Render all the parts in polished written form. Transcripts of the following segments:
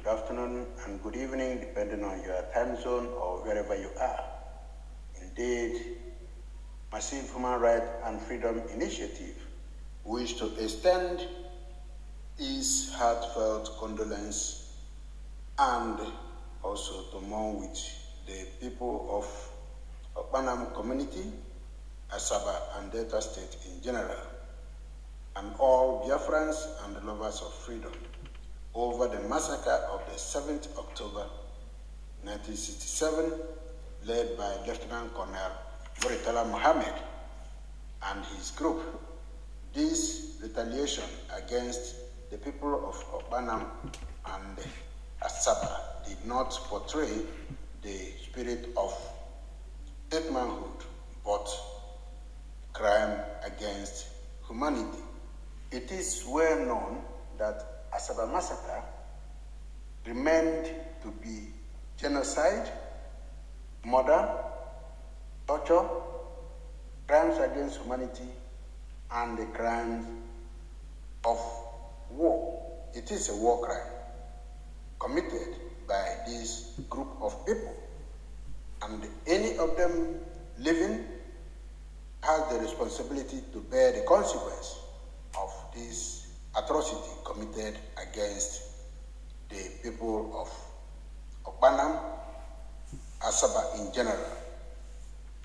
good afternoon, and good evening, depending on your time zone or wherever you are. Indeed, Massive Human Rights and Freedom Initiative wish to extend its heartfelt condolence and also to mourn with the people of Okpanam community, Asaba and Delta State in general, and all Biafrans and lovers of freedom over the massacre of the 7th October 1967, led by Lieutenant Colonel Murtlala Mohammed and his group. This retaliation against the people of Okpanam and Asaba did not portray the spirit of statemanhood, but crime against humanity. It is well known that Asaba massacre remained to be genocide, murder, torture, crimes against humanity, and the crimes of war. It is a war crime committed by this group of people, and any of them living has the responsibility to bear the consequence of this atrocity committed against the people of Okpanam, Asaba in general.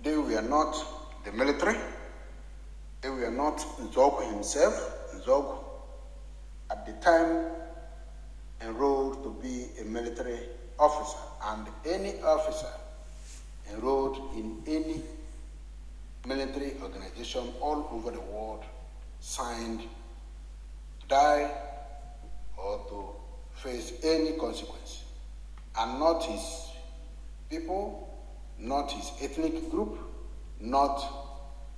They were not the military, they were not Nzog himself. Nzog at the time enrolled to be a military officer, and any officer enrolled in any military organization all over the world signed to die or to face any consequence, and not his people, not his ethnic group, not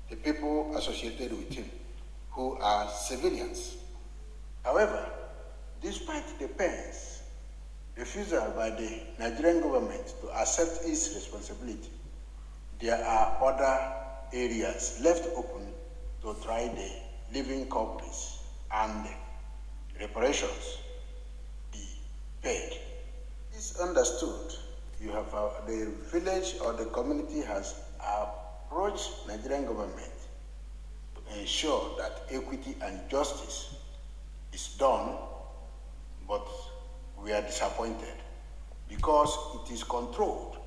the people associated with him, who are civilians. However, despite the pains, refusal by the Nigerian government to accept its responsibility, there are other areas left open to try the living culprits and reparations be paid. It's understood. You have the village or the community has approached Nigerian government to ensure that equity and justice is done, but we are disappointed because it is controlled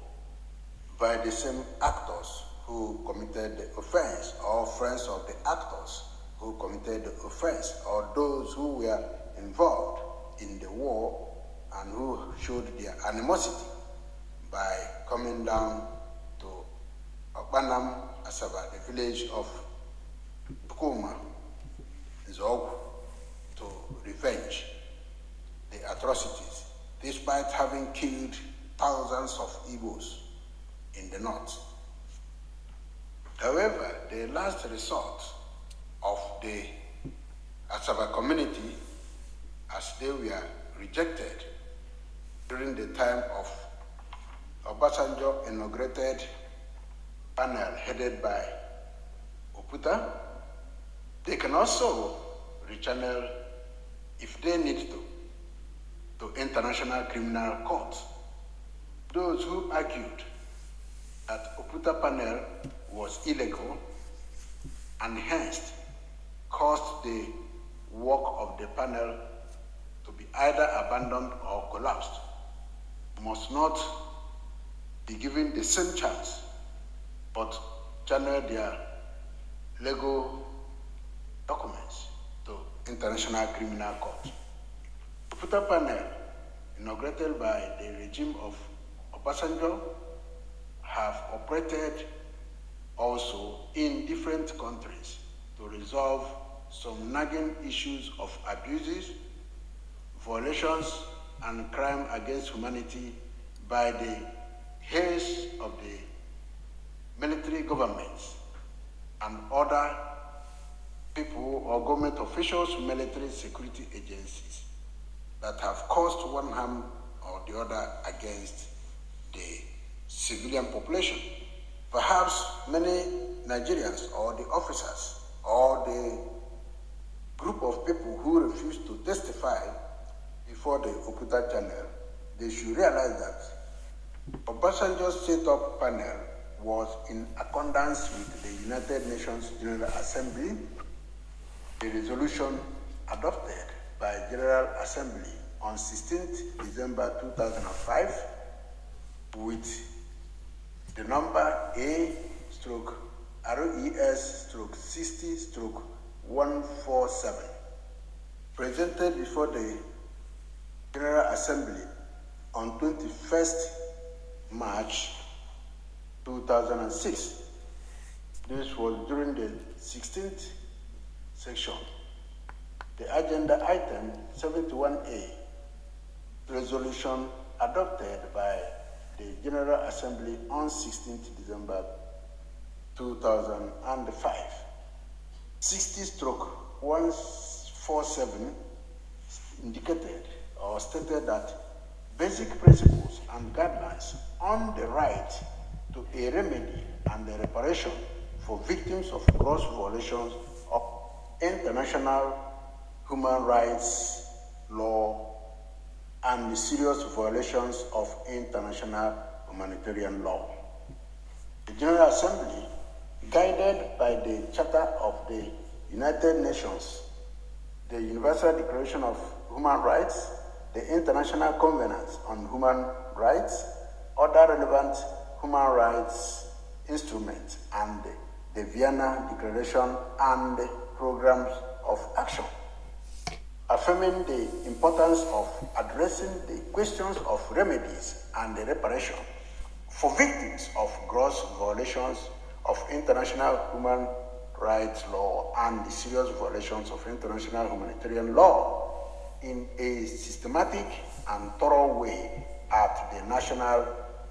by the same actors who committed the offense, or friends of the actors who committed the offense, or those who were involved in the war and who showed their animosity by coming down to Okpanam, Asaba, the village of Bukuma, Nzog, to revenge the atrocities, despite having killed thousands of Igbos in the north. However, the last resort of the Asaba community, as they were rejected during the time of Obasanjo inaugurated panel headed by Oputa, they can also rechannel, if they need to International Criminal Court. Those who argued that Oputa Panel was illegal and hence caused the work of the panel to be either abandoned or collapsed must not be given the same chance, but channel their legal documents to International Criminal Court. The Oputa Panel, inaugurated by the regime of Obasanjo, have operated also in different countries to resolve some nagging issues of abuses, violations, and crime against humanity by the heads of the military governments and other people or government officials, military security agencies that have caused one harm or the other against the civilian population. Perhaps many Nigerians or the officers or the group of people who refused to testify before the Oputa Panel they should realize that Obasanjo's set-up panel was in accordance with the United Nations General Assembly, the resolution adopted by General Assembly on 16th December 2005 with the number A/RES/60/147, presented before the General Assembly on 21st March 2006. This was during the 16th section. The agenda item 71A, resolution adopted by the General Assembly on 16th December 2005. 60/147 indicated or stated that basic principles and guidelines on the right to a remedy and a reparation for victims of gross violations of international human rights law and the serious violations of international humanitarian law. The General Assembly, guided by the Charter of the United Nations, the Universal Declaration of Human Rights, the International Covenant on Human Rights, other relevant human rights instruments, and the Vienna Declaration and the programs of action, affirming the importance of addressing the questions of remedies and the reparation for victims of gross violations of international human rights law and the serious violations of international humanitarian law in a systematic and thorough way at the national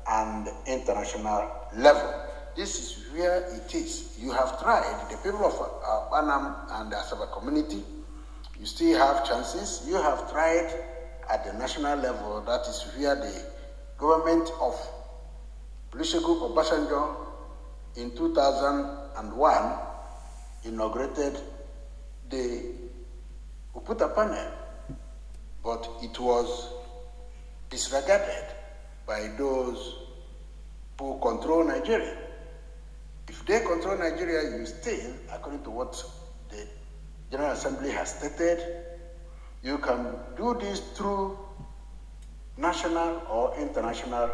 and international level. This is where it is. You have tried, the people of Okpanam and the Asaba community, you still have chances. You have tried at the national level. That is where the government of Olusegun Obasanjo in 2001 inaugurated the Oputa Panel, but it was disregarded by those who control Nigeria. If they control Nigeria, you still, according to what the General Assembly has stated, you can do this through national or international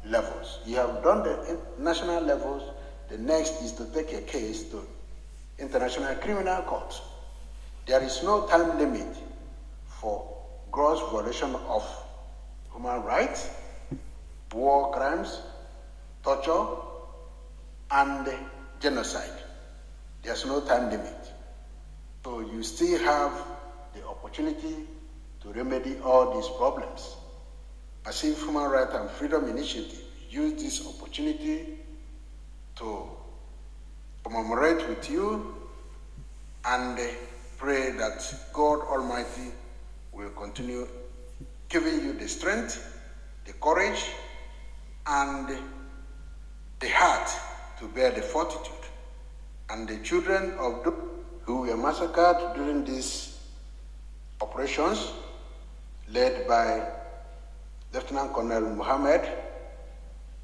levels. You have done the national levels. The next is to take a case to International Criminal Court. There is no time limit for gross violation of human rights, war crimes, torture, and genocide. There's no time limit. So you still have the opportunity to remedy all these problems. Massive Human Rights and Freedom Initiative use this opportunity to commemorate with you and pray that God Almighty will continue giving you the strength, the courage, and the heart to bear the fortitude. And the children of those who were massacred during these operations, led by Lieutenant Colonel Mohammed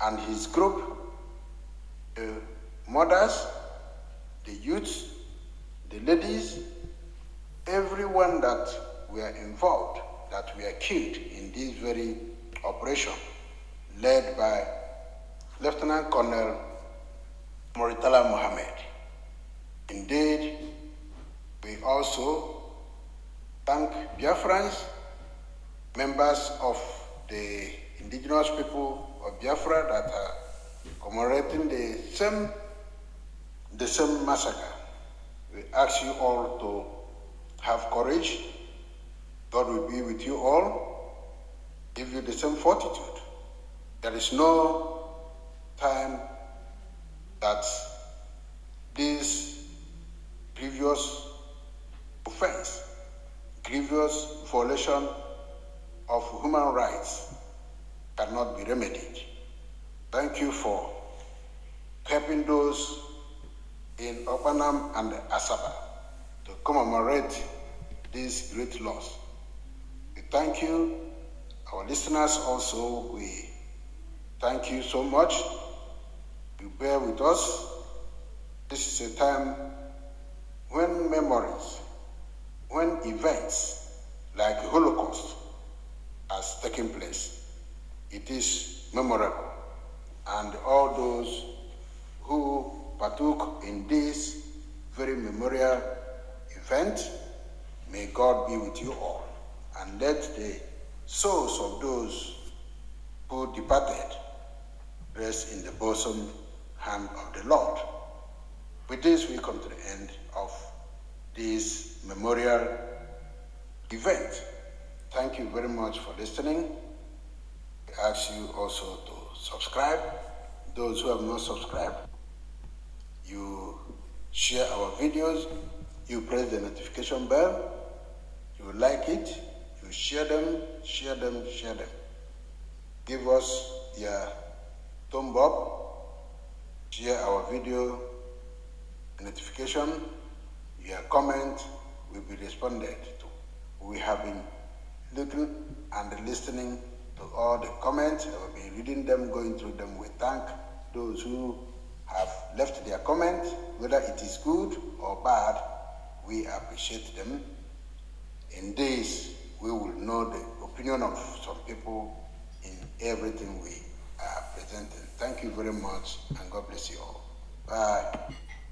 and his group, the mothers, the youths, the ladies, everyone that were involved, that were killed in this very operation, led by Lieutenant Colonel Murtlala Mohammed. Indeed, we also thank Biafrans, members of the indigenous people of Biafra that are commemorating the same massacre. We ask you all to have courage. God will be with you all, give you the same fortitude. There is no time that this grievous offense, grievous violation of human rights cannot be remedied. Thank you for helping those in Okpanam and Asaba to commemorate this great loss. We thank you Our listeners also, we thank you so much. You bear with us. This is a time when memories, when events like the Holocaust has taken place. It is memorable. And all those who partook in this very memorial event, may God be with you all. And let the souls of those who departed rest in the bosom hand of the Lord. With this, we come to the end of this memorial event. Thank you very much for listening. I ask you also to subscribe. Those who have not subscribed, you share our videos, you press the notification bell, you like it, you share them, share them, share them. Give us your thumb up, share our video notification, your comment will be responded to. We have been looking and listening to all the comments. I will be reading them, going through them. We thank those who have left their comment, whether it is good or bad. We appreciate them. In this, we will know the opinion of some people in everything we are presenting. Thank you very much, and God bless you all. Bye.